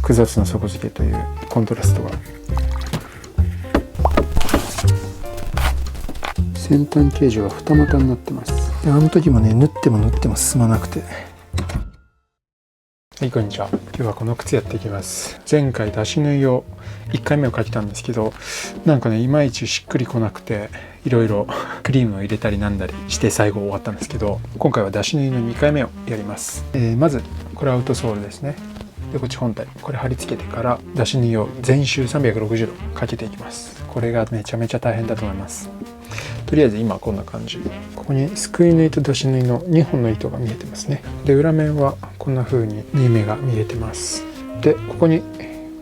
複雑な底付けというコントラストが。先端形状は二股になってます。あの時もね、縫っても進まなくて。はい、こんにちは。今日はこの靴やっていきます。前回出し縫いを1回目をかけたんですけど、なんかね、いまいちしっくりこなくて、いろいろクリームを入れたりなんだりして最後終わったんですけど、今回は出し縫いの2回目をやります。まずこれアウトソールですね。で、こっち本体、これ貼り付けてから出し縫いを全周360度かけていきます。これがめちゃめちゃ大変だと思います。とりあえず今こんな感じ。ここにすくい縫いと出し縫いの2本の糸が見えてますね。で、裏面はこんな風に縫い目が見えてます。で、ここに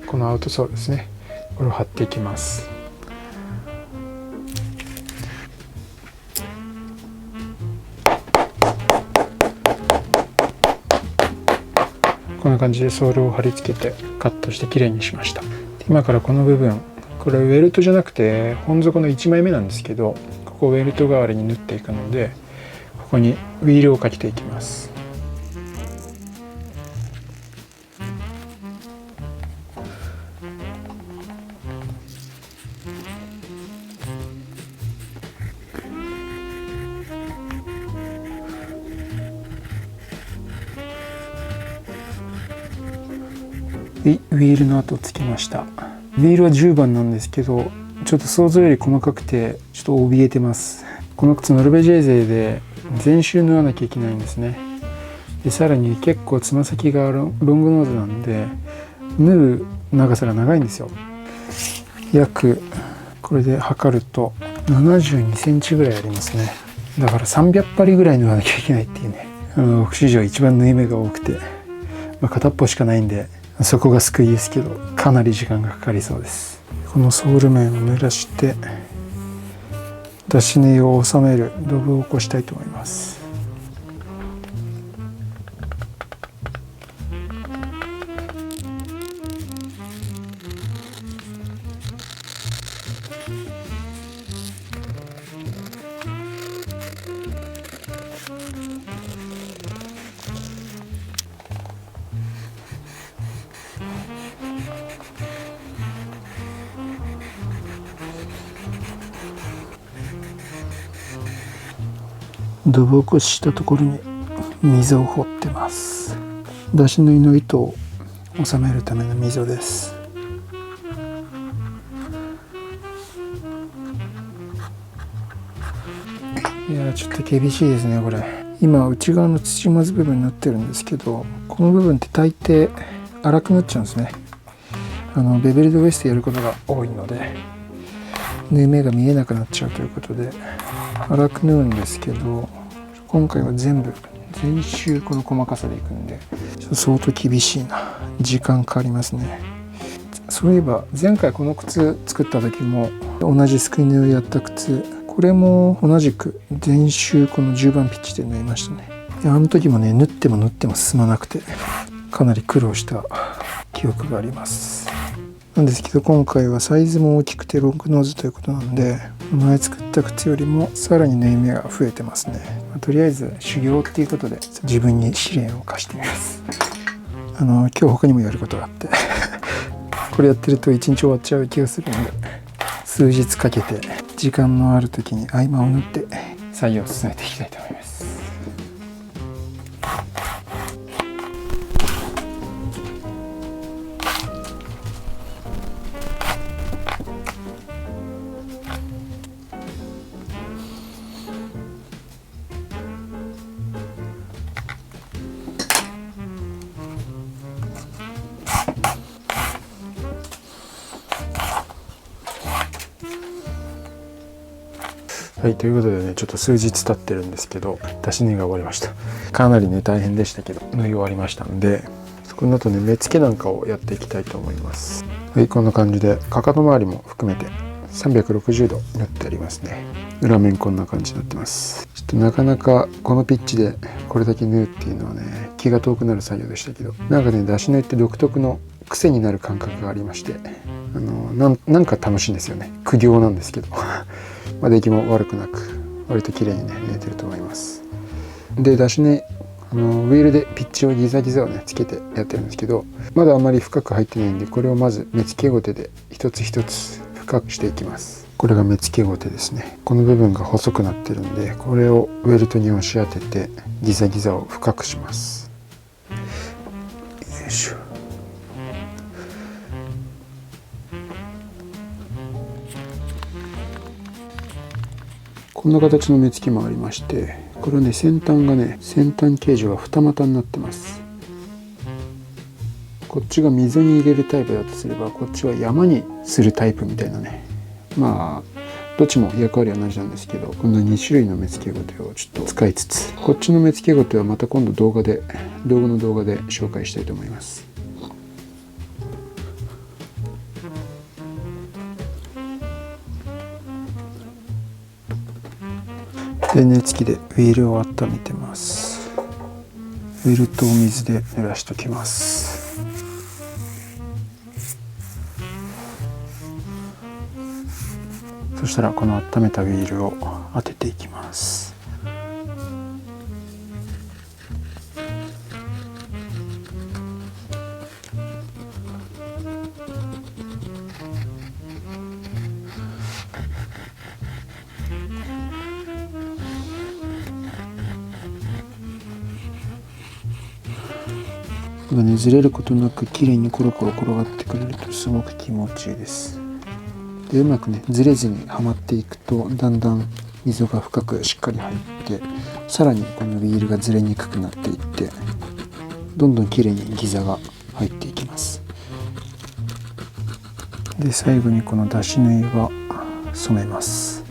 このアウトソールですね。これを貼っていきます。こんな感じでソールを貼り付けてカットしてきれいにしました。今からこの部分、これウェルトじゃなくて本底の1枚目なんですけど、ここをウェルト代わりに縫っていくので、ここにウィールをかけていきます。ウィールの跡つきました。ウィールは10番なんですけど、ちょっと想像より細かくてちょっと怯えてます。この靴ノルベジェーゼで全周縫わなきゃいけないんですね。で、さらに結構つま先がロングノーズなんで縫う長さが長いんですよ。約これで測ると72センチぐらいありますね。だから300針ぐらい縫わなきゃいけないっていうね。僕史上一番縫い目が多くて、片っぽしかないんでそこが救いですけど、かなり時間がかかりそうです。このソール面を濡らして出し縫いを収めるドブを起こしたいと思います。ドブ起こししたところに溝を掘ってます。出し縫いの糸を収めるための溝です。いや、ちょっと厳しいですねこれ。今内側の土まず部分縫ってるんですけど、この部分って大抵粗くなっちゃうんですね。ベベルドウエストやることが多いので縫い目が見えなくなっちゃうということで粗く縫うんですけど、今回は全周この細かさでいくんで相当厳しいな。時間かかりますね。そういえば前回この靴作った時も同じすくい縫いをやった靴、これも同じく全周この10番ピッチで縫いましたね。あの時もね、縫っても進まなくてかなり苦労した記憶があります。なんですけど、今回はサイズも大きくてロングノーズということなんで、前作った靴よりもさらに縫い目が増えてますね。とりあえず修行っていうことで自分に試練を課してみます。今日他にもやることがあってこれやってると一日終わっちゃう気がするので、数日かけて時間のある時に合間を縫って作業を進めていきたいと思います。はい、ということでね、ちょっと数日経ってるんですけど、出し縫いが終わりました。かなりね、大変でしたけど、縫い終わりましたんで、この後ね、目付けなんかをやっていきたいと思います。はい、こんな感じで、かかと周りも含めて360度縫ってありますね。裏面こんな感じになってます。ちょっとなかなかこのピッチでこれだけ縫うっていうのはね、気が遠くなる作業でしたけど、なんかね、出し縫いって独特の癖になる感覚がありまして、なんか楽しいんですよね。苦行なんですけど出来も悪くなく割と綺麗にね縫えてると思います。で、出し縫いウィールでピッチをギザギザをねつけてやってるんですけど、まだあまり深く入ってないんで、これをまず目付けゴテで一つ一つ深くしていきます。これが目付けゴテですね。この部分が細くなってるんで、これをウェルトに押し当ててギザギザを深くします。よいしょ。こんな形の目付きもありまして、これはね、先端がね、先端形状が二股になってます。こっちが溝に入れるタイプだとすれば、こっちは山にするタイプみたいなね、まあどっちも役割は同じなんですけど、こんな2種類の目付けゴテをちょっと使いつつ、こっちの目付けゴテはまた今度動画の動画で紹介したいと思います。電熱器でウィールを温めてます。ウィルトを水で濡らしときます。そしたらこの温めたウィールを当てていきます。これね、ずれることなく綺麗にコロコロ転がってくれるとすごく気持ちいいです。で、うまくねずれずにはまっていくと、だんだん溝が深くしっかり入って、さらにこのウィールがずれにくくなっていって、どんどん綺麗にギザが入っていきます。で、最後にこの出し縫いは染めます。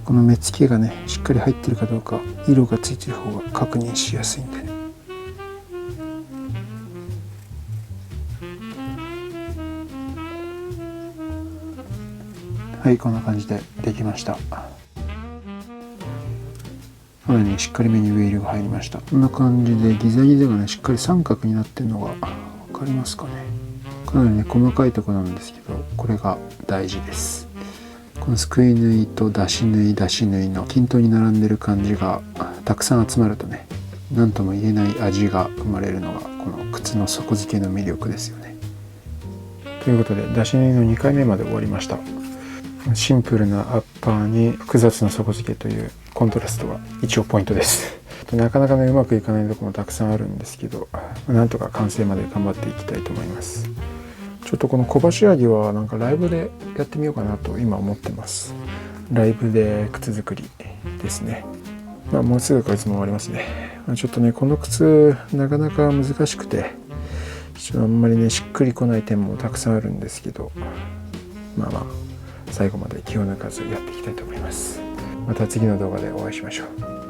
この目付けがねしっかり入ってるかどうか、色がついてる方が確認しやすいんでね。はい、こんな感じでできました。これね、しっかりめにウィールが入りました。こんな感じでギザギザがねしっかり三角になってるのが分かりますかね。かなりね細かいところなんですけど、これが大事です。このすくい縫いと出し縫い出し縫いの均等に並んでる感じがたくさん集まるとね、何とも言えない味が生まれるのがこの靴の底付けの魅力ですよね。ということで、出し縫いの2回目まで終わりました。シンプルなアッパーに複雑な底付けというコントラストが一応ポイントです。なかなかねうまくいかないところもたくさんあるんですけど、なんとか完成まで頑張っていきたいと思います。ちょっとこの小橋上げはなんかライブでやってみようかなと今思ってます。ライブで靴作りですね。もうすぐかいつも終わりますね。ちょっとねこの靴なかなか難しくて、ちょっとあんまりねしっくりこない点もたくさんあるんですけど、最後まで気を抜かずやっていきたいと思います。また次の動画でお会いしましょう。